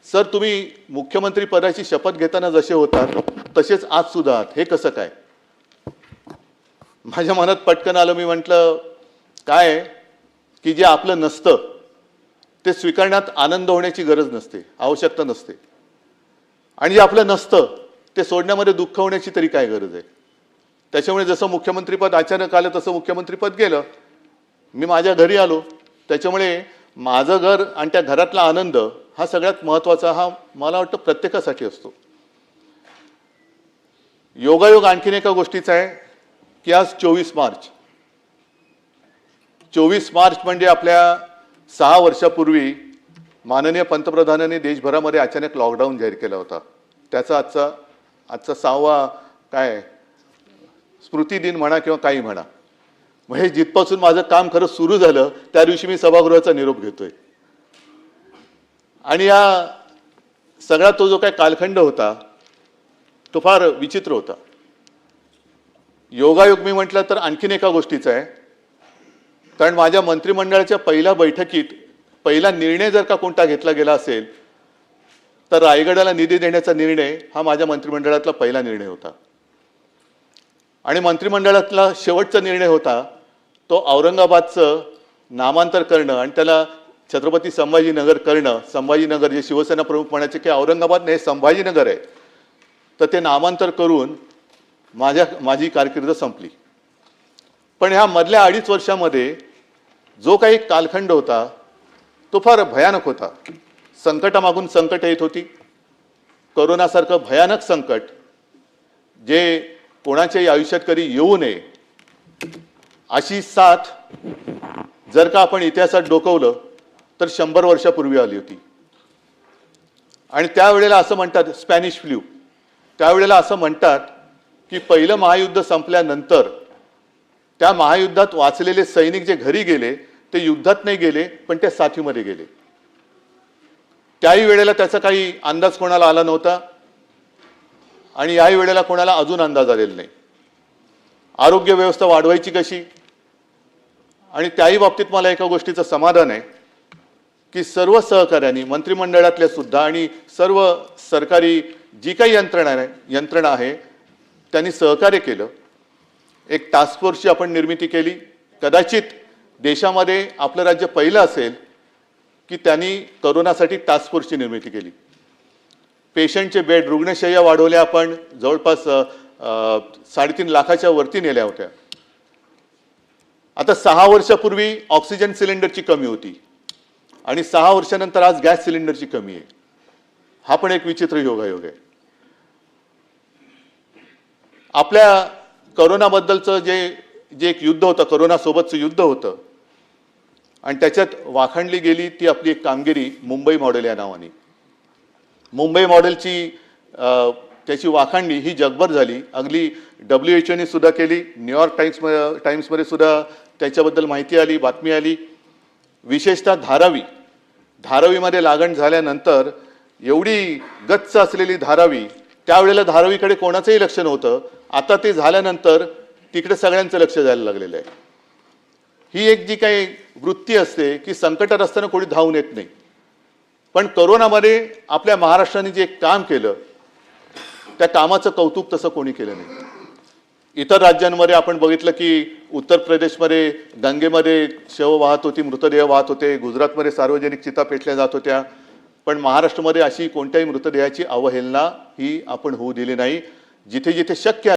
Sir तुम्ही मुख्यमंत्री पदाची शपथ घेताना जसे होतात तसेच आज सुद्धा आहात, हे कसं काय? माझ्या मनात पटकन आलं. मी म्हटलं काय आहे की जे आपलं नसतं ते स्वीकारण्यात आनंद होण्याची गरज नसते, आवश्यकता नसते, आणि जे आपलं नसतं ते सोडण्यामध्ये दुःख होण्याची तरी काय गरज आहे? त्याच्यामुळे जसं मुख्यमंत्रीपद अचानक आलं तसं मुख्यमंत्रीपद गेलं. मी माझ्या घरी आलो. त्याच्यामुळे माझं घर आणि त्या घरातला आनंद हा सगळ्यात महत्त्वाचा, हा मला वाटतं प्रत्येकासाठी असतो. योगायोग आणखीन एका गोष्टीचा आहे की आज 24 मार्च. 24 मार्च म्हणजे आपल्या 6 वर्षापूर्वी माननीय पंतप्रधानांनी देशभरामध्ये अचानक लॉकडाऊन जाहीर केला होता. त्याचा आजचा 6वा काय स्मृती दिन म्हणा किंवा काही म्हणा. म्हणजे जिथपासून माझं काम खरं सुरू झालं त्या दिवशी मी सभागृहाचा निरोप घेतोय. आणि या सगळा तो जो काय कालखंड होता तो फार विचित्र होता. योगायोग मी म्हटलं तर आणखीन एका गोष्टीचा आहे. कारण माझ्या मंत्रिमंडळाच्या पहिल्या बैठकीत पहिला निर्णय जर का कोणता घेतला गेला असेल तर रायगडाला निधी देण्याचा निर्णय हा माझ्या मंत्रिमंडळातला पहिला निर्णय होता. आणि मंत्रिमंडळातला शेवटचा निर्णय होता तो औरंगाबादचं नामांतर करणं आणि त्याला छत्रपती संभाजीनगर करणं. संभाजीनगर जे शिवसेना प्रमुख म्हणायचे की औरंगाबाद नाही संभाजीनगर आहे, तर ते नामांतर करून माझी कारकीर्द संपली. पण ह्या मधल्या 2.5 वर्षामध्ये जो काही कालखंड होता तो फार भयानक होता. संकटामागून संकट येत होती. कोरोनासारखं भयानक संकट जे कोणाच्याही आयुष्यात कधी येऊ नये अशी साथ जर का आपण इतिहासात डोकवलं तर 100 वर्षापूर्वी आली होती. आणि त्यावेळेला असं म्हणतात स्पॅनिश फ्लू. त्यावेळेला असं म्हणतात की पहिलं महायुद्ध संपल्यानंतर त्या महायुद्धात वाचलेले सैनिक जे घरी गेले ते युद्धात नाही गेले पण त्या साथीमध्ये गेले. त्याही वेळेला त्याचा काही अंदाज कोणाला आला नव्हता आणि याही वेळेला कोणाला अजून अंदाज आलेला नाही. आरोग्य व्यवस्था वाढवायची कशी? आणि त्याही बाबतीत मला एका गोष्टीचं समाधान आहे की सर्व सहकार्यांनी मंत्रिमंडळातल्या सुद्धा आणि सर्व सरकारी जी काही यंत्रणा आहे त्यांनी सहकार्य केलं. एक टास्क फोर्सची आपण निर्मिती केली. कदाचित देशामध्ये आपलं राज्य पहिलं असेल की त्यांनी कोरोनासाठी टास्क फोर्सची निर्मिती केली. पेशंटचे बेड, रुग्णशय्या वाढवल्या. आपण जवळपास 3.5 लाखाच्या वरती नेल्या होत्या. आता 6 वर्षापूर्वी ऑक्सिजन सिलेंडरची कमी होती आणि 6 वर्षानंतर आज गॅस सिलेंडरची कमी आहे. हा पण एक विचित्र योगायोग आहे. आपल्या कोरोनाबद्दलचं जे एक युद्ध होतं, कोरोनासोबतचं युद्ध होतं, आणि त्याच्यात वाखाणली गेली ती आपली एक कामगिरी मुंबई मॉडेल या नावाने. मुंबई मॉडेलची त्याची वाखाणणी ही जगभर झाली. अगदी WHO ने सुद्धा केली. न्यूयॉर्क टाइम्समध्ये सुद्धा त्याच्याबद्दल माहिती आली, बातमी आली. विशेषतः धारावीमध्ये लागण झाल्यानंतर एवढी गच्च असलेली धारावी, त्यावेळेला धारावीकडे कोणाचंही लक्ष नव्हतं. आता ते झाल्यानंतर तिकडे सगळ्यांचं लक्ष जायला लागलेलं आहे. ही एक जी काही वृत्ती असते की संकटात असताना कोणी धावून येत नाही. पण कोरोनामध्ये आपल्या महाराष्ट्राने जे काम केलं त्या कामाचं कौतुक तसं कोणी केलं नाही. इतर राज्यांमध्ये आपण बघितलं की उत्तर प्रदेशमध्ये गंगेमध्ये शव वाहत होती, मृतदेह वाहत होते. गुजरातमध्ये सार्वजनिक चिता पेटल्या जात होत्या. पण महाराष्ट्रामध्ये अशी कोणत्याही मृतदेहाची अवहेलना ही आपण होऊ दिली नाही. जिथे जिथे शक्य